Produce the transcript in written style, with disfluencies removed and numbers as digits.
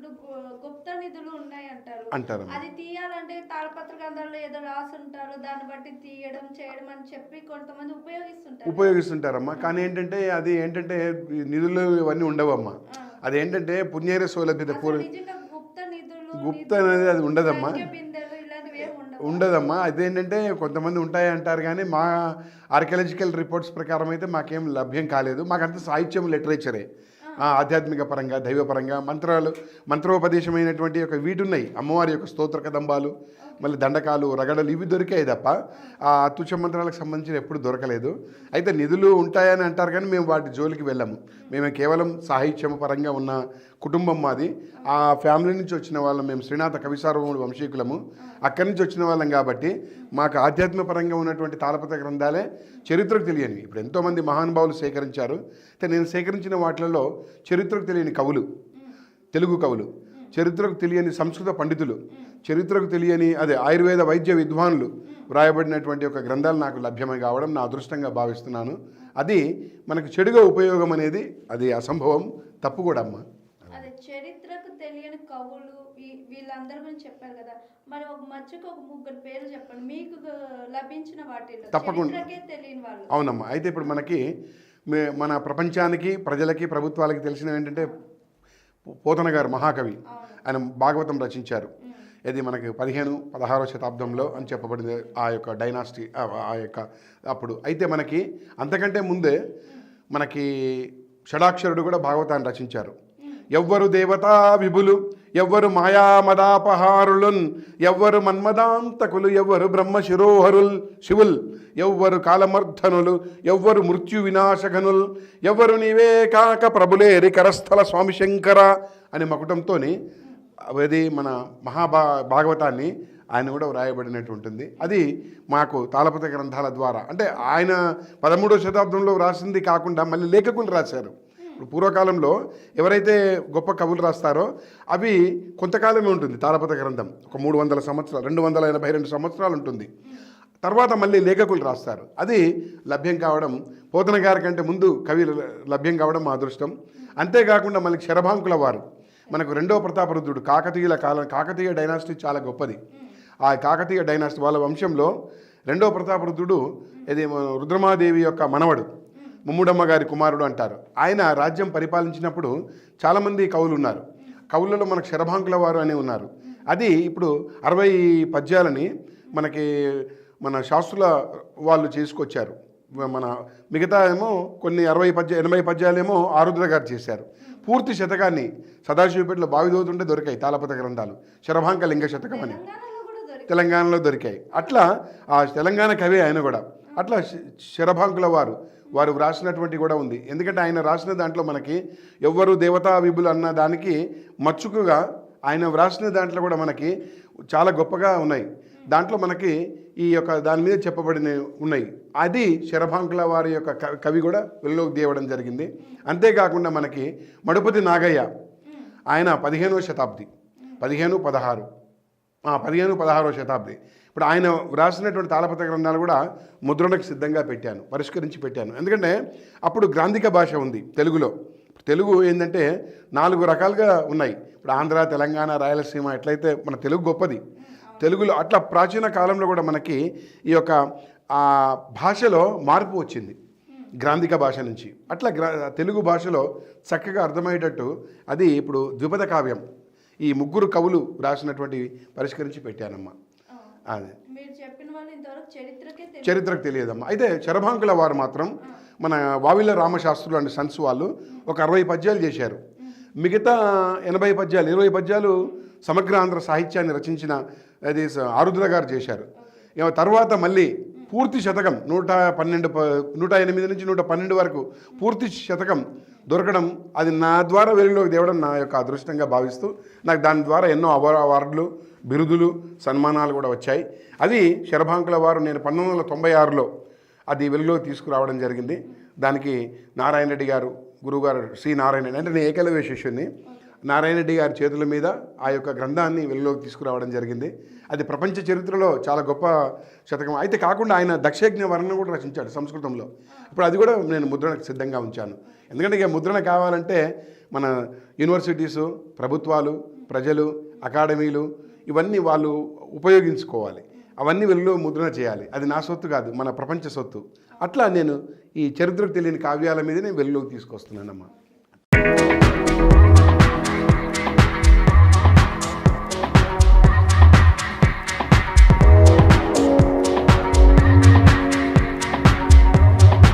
ఇప్పుడు గుప్త నిధులు ఉన్నాయి అంటారు. అంటారు. అది తీయాలంటే తాళపత్ర గ్రంథాల్లో ఏదో రాసుంటారు. దాన్ని బట్టి తీయడం, చేయడం అని చెప్పి కొంతమంది ఉపయోగిస్తుంటారు కదా! ఉపయోగిస్తుంటారమ్మా. కానీ ఏంటంటే అది ఏంటంటే ఈ నిధులు ఇవన్నీ ఉండవమ్మా. ఆ! అదేంటంటే పుణ్యేర సౌలభ్యత అసలు నిజంగా గుప్త నిధులు, గుప్త అనేది అది ఉండదమ్మా. సంఖ్య బిందెలు ఇలాంటివి ఏమి ఉండవా? ఉండదమ్మా. అదేంటంటే కొంతమంది ఉంటాయి అంటారు కానీ మా ఆర్కియాలజికల్ రిపోర్ట్స్ ప్రకారం అయితే మాకేం లభ్యం కాలేదు. మాకంతా సాహిత్యం లిటరేచరే. ఆధ్యాత్మిక పరంగా, దైవపరంగా మంత్రోపదేశమైనటువంటి యొక్క వీటున్నాయి. అమ్మవారి యొక్క స్తోత్ర కదంబాలు, మళ్ళీ దండకాలు, రగడలు ఇవి దొరికాయి తప్ప ఆ అతుచ మంత్రాలకు సంబంధించిన ఎప్పుడు దొరకలేదు. అయితే నిధులు ఉంటాయని అంటారు కానీ మేము వాటి జోలికి వెళ్ళాము. మేము కేవలం సాహిత్యం పరంగా ఉన్న కుటుంబం మాది. ఆ ఫ్యామిలీ నుంచి వచ్చిన వాళ్ళం మేము. శ్రీనాథ కవిసార్వముడు వంశీకులము. అక్కడి నుంచి వచ్చిన వాళ్ళం కాబట్టి మాకు ఆధ్యాత్మిక పరంగా ఉన్నటువంటి తాళపత్ర గ్రంథాలే చరిత్రకు తెలియనివి. ఇప్పుడు ఎంతోమంది మహానుభావులు సేకరించారు. అయితే నేను సేకరించిన వాటిలలో చరిత్రకు తెలియని కవులు, తెలుగు కవులు, చరిత్రకు తెలియని సంస్కృత పండితులు, చరిత్రకు తెలియని ఆయుర్వేద వైద్య విద్వానులు వ్రాయబడినటువంటి ఒక గ్రంథాలు నాకు లభ్యమై కావడం నా అదృష్టంగా భావిస్తున్నాను. అది మనకు చెడుగా ఉపయోగం అనేది అది అసంభవం, తప్పు కూడా అమ్మ. అదే చరిత్రకు తెలియని కవులు వీళ్ళందరి గురించి చెప్పారు కదా, మరి ఒక మధ్యకు ఒక ముగ్గురు పేర్లు చెప్పండి మీకు లభించిన వాటిలో తప్పకుండా. చరిత్రకే తెలియని వాళ్ళు. అవునమ్మా. అయితే ఇప్పుడు మనకి మన ప్రపంచానికి, ప్రజలకి, ప్రభుత్వాలకి తెలిసినవి ఏంటంటే పోతన గారు మహాకవి. ఆయన భాగవతం రచించారు. ఇది మనకి 15-16వ శతాబ్దంలో అని చెప్పబడింది ఆ యొక్క డైనాసిటీ, ఆ యొక్క అప్పుడు. అయితే మనకి అంతకంటే ముందే మనకి షడాక్షరుడు కూడా భాగవతాన్ని రచించారు. ఎవ్వరు దేవతా విభులు, ఎవ్వరు మాయామదాపహారులున్, ఎవ్వరు మన్మదాంతకులు, ఎవ్వరు బ్రహ్మ శిరోహరుల్ శివుల్, ఎవ్వరు కాలమర్ధనులు, ఎవ్వరు మృత్యు వినాశకనుల్, ఎవ్వరు నీవే కాక ప్రభులేరి కరస్థల స్వామి శంకర అనే మకుటంతోని అది మన భాగవతాన్ని ఆయన కూడా వ్రాయబడినట్టు ఉంటుంది. అది మాకు తాళపత్ర గ్రంథాల ద్వారా, అంటే ఆయన 13వ శతాబ్దంలో రాసింది కాకుండా మళ్ళీ లేఖకులు రాశారు. ఇప్పుడు పూర్వకాలంలో ఎవరైతే గొప్ప కవులు రాస్తారో అవి కొంతకాలమే ఉంటుంది. తాళపత్ర గ్రంథం ఒక 300 సంవత్సరాలు, 282 సంవత్సరాలు ఉంటుంది. తర్వాత మళ్ళీ లేఖకులు రాస్తారు. అది లభ్యం కావడం, పోతన గారి కంటే ముందు కవి లభ్యం కావడం మా అదృష్టం. అంతేకాకుండా మళ్ళీ శరభాంకుల వారు, మనకు 2వ ప్రతాపరుద్రుడు, కాకతీయుల కాలం, కాకతీయ డైనాసిటీ చాలా గొప్పది. ఆ కాకతీయ డైనాసిటీ వాళ్ళ వంశంలో 2వ ప్రతాపరుద్రుడు ఇది రుద్రమాదేవి యొక్క మనవడు, ముమ్ముడమ్మ గారి కుమారుడు అంటారు. ఆయన రాజ్యం పరిపాలించినప్పుడు చాలామంది కవులు ఉన్నారు. కవులలో మనకు శరభాంకుల వారు అని ఉన్నారు. అది ఇప్పుడు 60 పద్యాలని మనకి మన శాస్త్రుల వాళ్ళు చేసుకొచ్చారు. మన మిగతా ఏమో కొన్ని 80 పద్యాలేమో ఆరుద్ర గారు చేశారు. పూర్తి శతకాన్ని సదాశివపేటలో బావిదోతుంటే దొరికాయి తాళపత్ర గ్రంథాలు. శరభాంక లింగ శతకం అని తెలంగాణలో దొరికాయి. అట్లా ఆ తెలంగాణ కవి ఆయన కూడా. అట్లా శరభాంకుల వారు వ్రాసినటువంటి కూడా ఉంది. ఎందుకంటే ఆయన రాసిన దాంట్లో మనకి ఎవ్వరు దేవతా విభులు అన్న దానికి మచ్చుకుగా ఆయన వ్రాసిన దాంట్లో కూడా మనకి చాలా గొప్పగా ఉన్నాయి. దాంట్లో మనకి ఈ యొక్క దాని మీద చెప్పబడిన ఉన్నాయి. అది శరభాంకుల వారి యొక్క కవి కూడా వెలుగులోకి తేవడం జరిగింది. అంతేకాకుండా మనకి మడుపతి నాగయ్య, ఆయన 15వ శతాబ్ది, 15-16వ శతాబ్ది. ఇప్పుడు ఆయన వ్రాసినటువంటి తాళపత్ర గ్రంథాలు కూడా ముద్రణకు సిద్ధంగా పెట్టాను, పరిష్కరించి పెట్టాను. ఎందుకంటే అప్పుడు గ్రాంధిక భాష ఉంది తెలుగులో. తెలుగు ఏంటంటే 4 రకాలుగా ఉన్నాయి. ఇప్పుడు ఆంధ్ర, తెలంగాణ, రాయలసీమ ఎట్లయితే మన తెలుగు గొప్పది, తెలుగులో అట్లా ప్రాచీన కాలంలో కూడా మనకి ఈ యొక్క భాషలో మార్పు వచ్చింది గ్రాంధిక భాష నుంచి. అట్లా తెలుగు భాషలో చక్కగా అర్థమయ్యేటట్టు అది ఇప్పుడు ద్విపద కావ్యం ఈ 3 కవులు రాసినటువంటి పరిష్కరించి పెట్టానమ్మా. అదే చరిత్రకు తెలియదమ్మా. అయితే శరభాంకుల వారు మాత్రం మన వావిల రామశాస్త్రులు అండ్ సన్స్ వాళ్ళు ఒక 60 పద్యాలు చేశారు. మిగతా 80 పద్యాలు, 20 పద్యాలు సమగ్ర ఆంధ్ర సాహిత్యాన్ని రచించిన అది ఆరుద్ర గారు చేశారు. తర్వాత మళ్ళీ పూర్తి శతకం 108 నుంచి 112 వరకు పూర్తి శతకం దొరకడం, అది నా ద్వారా వెలుగులోకి తేవడం నా యొక్క అదృష్టంగా భావిస్తూ నాకు దాని ద్వారా ఎన్నో అవార్డులు, బిరుదులు, సన్మానాలు కూడా వచ్చాయి. అది శరభాంకుల వారు నేను 1996లో అది వెలుగులోకి తీసుకురావడం జరిగింది. దానికి నారాయణ రెడ్డి గారు, గురువుగారు శ్రీ నారాయణ రెడ్డి, అంటే నేను ఏకలవ్య శిష్యుని, నారాయణ రెడ్డి గారి చేతుల మీద ఆ యొక్క గ్రంథాన్ని వెలుగులోకి తీసుకురావడం జరిగింది. అది ప్రపంచ చరిత్రలో చాలా గొప్ప శతకం. అయితే కాకుండా ఆయన దక్షయజ్ఞ వర్ణన కూడా రచించాడు సంస్కృతంలో. ఇప్పుడు అది కూడా నేను ముద్రణకు సిద్ధంగా ఉంచాను. ఎందుకంటే ఇక ముద్రణ కావాలంటే మన యూనివర్సిటీసు, ప్రభుత్వాలు, ప్రజలు, అకాడమీలు ఇవన్నీ వాళ్ళు ఉపయోగించుకోవాలి. అవన్నీ వెలుగులో ముద్రణ చేయాలి. అది నా సొత్తు కాదు, మన ప్రపంచ సొత్తు. అట్లా నేను ఈ చరిత్రకు తెలియని కావ్యాల మీద నేను వెలుగులోకి తీసుకొస్తున్నానమ్మా.